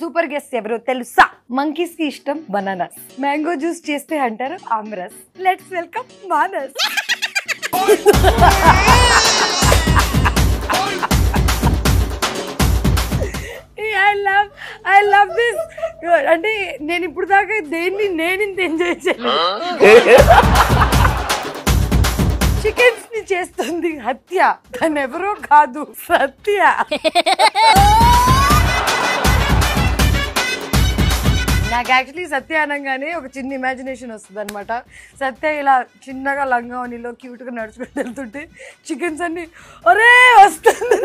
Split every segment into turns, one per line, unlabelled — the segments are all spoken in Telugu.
సూపర్ గెస్ట్ ఎవరో తెలుసా? మంకీస్ కి ఇష్టం బనానాస్, మ్యాంగో జ్యూస్ చేస్తే అంటారు aamras. Let's welcome Manas. I love this. అంటే నేను ఇప్పుడు దాకా దేన్ని నేను ఇంత ఎంజాయ్ చేయలేదు. చికెన్స్ ని చేస్తుంది హత్య, తను ఎవరో కాదు సత్య. నాకు యాక్చువల్లీ సత్య అనగానే ఒక చిన్న ఇమాజినేషన్ వస్తుంది అనమాట. సత్య ఇలా చిన్నగా లంగావనిలో క్యూట్ గా నడుచుకుంటూ వెళ్తుంటే చికెన్స్ అన్ని ఒరే వస్తుంది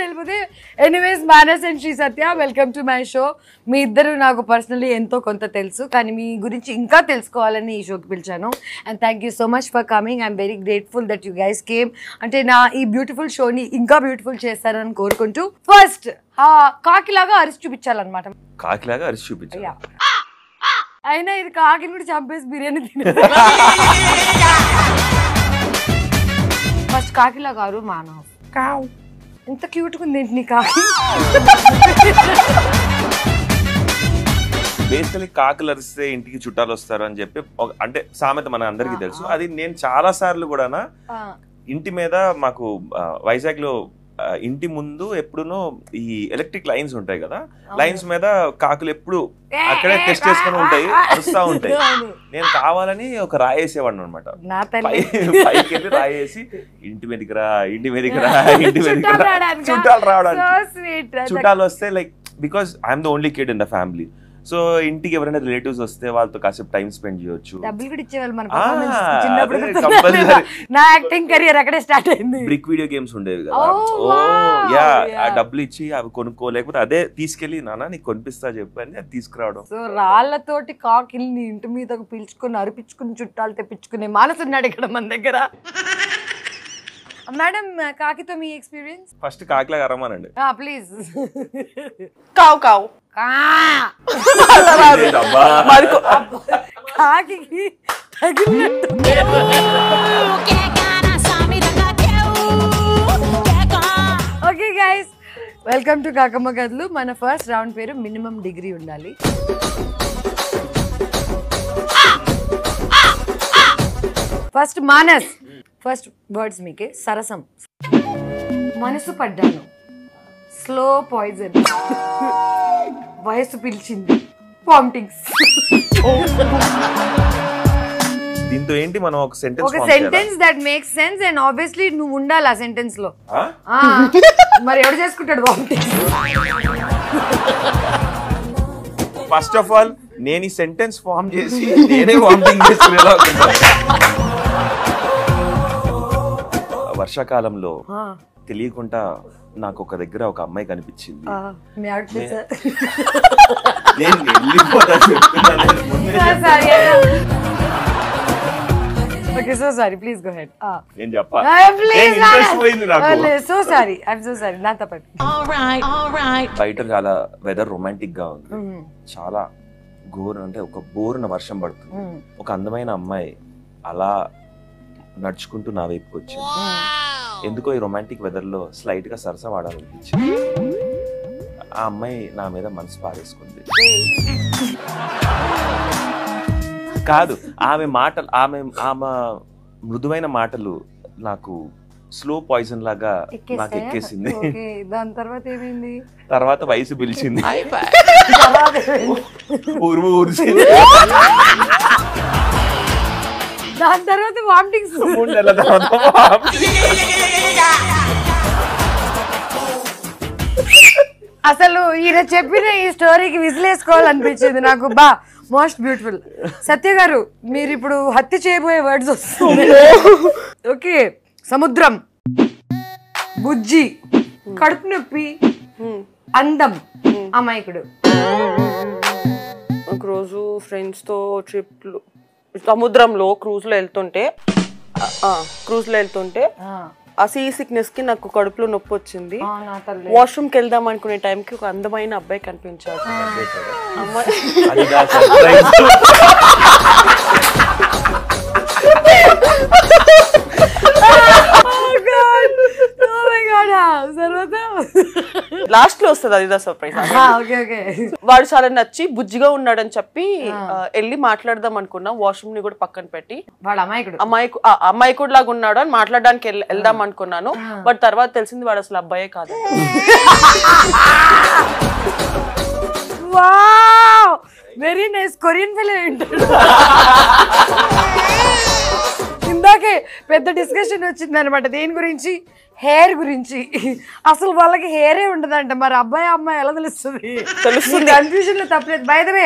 వెళ్ళిపోతే. Anyways Manas and Sri Satya, welcome to my show. మీ ఇద్దరు నాకు పర్సనలీ ఎంతో కొంత తెలుసు, కానీ మీ గురించి ఇంకా తెలుసుకోవాలని ఈ షోకి పిలిచాను. And thank you so much for coming. I'm very grateful that you guys came. అంటే నా ఈ బ్యూటిఫుల్ షోని ఇంకా బ్యూటిఫుల్ చేస్తారని కోరుకుంటూ, ఫస్ట్ కాకిలాగా అరిసి చూపించాలన్నమాట.
కాకిలాగా అరిసి చూపించాలి.
అయినా ఇది కాకిని కూడా చంపేసి బిర్యానీ తినే. ఫస్ట్ కాకిలాగా అరు మానవ్. కావు ఎంత క్యూట్ గా ఉంది నీ కాకి.
బేసికలీ కాకులు అరిస్తే ఇంటికి చుట్టాలు వస్తారు అని చెప్పి అంటే సామెత మన అందరికి తెలుసు. అది నేను చాలా సార్లు కూడా ఇంటి మీద మాకు వైజాగ్ లో ఇంటి ముందు ఎప్పుడునో ఈ ఎలక్ట్రిక్ లైన్స్ ఉంటాయి కదా, లైన్స్ మీద కాకులు ఎప్పుడు అక్కడే టెస్ట్ చేసుకుని ఉంటాయి, అరుస్తా ఉంటాయి. నేను కావాలని ఒక రాయేసేవాడిని అనమాట. పైకి వెళ్ళి రాయేసి ఇంటి మీదకి రా, ఇంటి మీదకి రా, ఇంటి మీదకి రా, చుట్టాలు రావడానికి. చుట్టాలు వస్తే like because I'm the only kid in the family, so ఇంటికి ఎవరైనా రిలేటివ్స్ వస్తే వాళ్ళతో కాసేపు టైం స్పెండ్ చేయొచ్చు.
డబ్బులు కూడా ఇచ్చేవాళ్ళు మన నా యాక్టింగ్ కెరియర్ అక్కడే స్టార్ట్ అయింది.
బ్రిక్ వీడియో గేమ్స్ ఉండేవి కదా, ఆ డబ్బులు ఇచ్చి అవి కొనుక్కోలేకపోతే అదే తీసుకెళ్లి నాన్న నీకు కొనిపిస్తా చెప్పి అని అది తీసుకురావడం.
సో రాళ్లతోటి కాకిల్ని ఇంటి మీద పిలుచుకుని అరిపించుకుని చుట్టాలు తెప్పించుకునే మానసు ఉన్నాడు ఇక్కడ మన దగ్గర. మేడం, కాకితో మీ ఎక్స్పీరియన్స్?
ఫస్ట్ కాకిలాగా అరమానండి
ప్లీజ్.
కావు కావు
కాకి తగిలినట్టు. ఓకే గైస్, వెల్కమ్ టు కాకమ్మ కథలు. మన ఫస్ట్ రౌండ్ పేరు మినిమం డిగ్రీ ఉండాలి. ఫస్ట్ మానస్, ఫస్ట్ వర్డ్స్ మీకే. సరసం, మనసు పడ్డాను, స్లో పాయిజన్, వయసు పిలిచింది, వామిటింగ్స్.
దీంతో ఏంటి మనం ఒక
sentence that makes sense and obviously నువ్వు ఉండాలి ఆ సెంటెన్స్ లో. మరి ఎవరు చేసుకుంటాడు వామిటింగ్స్?
ఫస్ట్ ఆఫ్ ఆల్ నేను ఈ సెంటెన్స్ ఫామ్ చేసి నేనే వామిటింగ్ చేసుకునేలా. వర్షాకాలంలో తెలియకుండా నాకు ఒక దగ్గర ఒక అమ్మాయి కనిపించింది.
Okay, so sorry. Please go ahead.
నేను చెప్పాలి.
Please.
ఇంట్రెస్ట్ పోయింది నాకు.
So sorry. I'm so sorry. నా తప్పదు.
All right.
బయట చాలా వెదర్ రొమాంటిక్ గా ఉంది. చాలా ఘోరం, అంటే ఒక బోరున వర్షం పడుతుంది. ఒక అందమైన అమ్మాయి అలా నడుచుకుంటూ నా వైపుకి వచ్చింది. ఎందుకో ఈ రొమాంటిక్ వెదర్ లో స్లైట్ గా సరసం ఆడాలనిపించింది. ఆ అమ్మాయి నా మీద మనసు పారేసుకుంది. కాదు, ఆమె మాటలు, ఆమె మృదువైన మాటలు నాకు స్లో పాయిజన్ లాగా నాకు ఎక్కేసింది.
దాని తర్వాత ఏమైంది?
తర్వాత వయసు పిలిచింది, ఊరు ఊరిసింది.
దాని తర్వాత వామిటింగ్స్. అసలు ఈయన చెప్పిన ఈ స్టోరీకి విజిలేసుకోవాలనిపించింది నాకు. Most beautiful. సత్య గారు, మీరు ఇప్పుడు హత్య చేయబోయే వర్డ్స్ వస్తుంది. ఓకే, సముద్రం, బుజ్జి, కడుపు నొప్పి, అందం, అమాయకుడు.
ఒకరోజు ఫ్రెండ్స్ తో ట్రిప్లు సముద్రంలో క్రూజ్ లో వెళ్తుంటే ఆ సీ సిక్నెస్ కి నాకు కడుపులో నొప్పి వచ్చింది. వాష్రూమ్ కి వెళ్దాం అనుకునే టైంకి ఒక అందమైన అబ్బాయి కనిపించాడు. వస్తుంది అది సర్ప్రైజ్.
Okay okay.
వాడు చాలా నచ్చి బుజ్జిగా ఉన్నాడని చెప్పి వెళ్ళి మాట్లాడదాం అనుకున్నా. వాష్రూమ్ ని కూడా పక్కన పెట్టి
వాడు అమాయకుడు
అమ్మాయికుడు లాగా ఉన్నాడు అని మాట్లాడడానికి వెళ్దాం అనుకున్నాను. బట్ తర్వాత తెలిసింది వాడు అసలు అబ్బాయే కాదు.
Wow very nice. Korean film ఏంటాడు. ఇందాకే పెద్ద డిస్కషన్ వచ్చింది అనమాట దేని గురించి, హెయిర్ గురించి. అసలు వాళ్ళకి హెయిరే ఉండదంట, మరి అబ్బాయి అమ్మాయి ఎలా తెలుస్తుంది? కన్ఫ్యూజన్ లో తప్పలేదు. By the way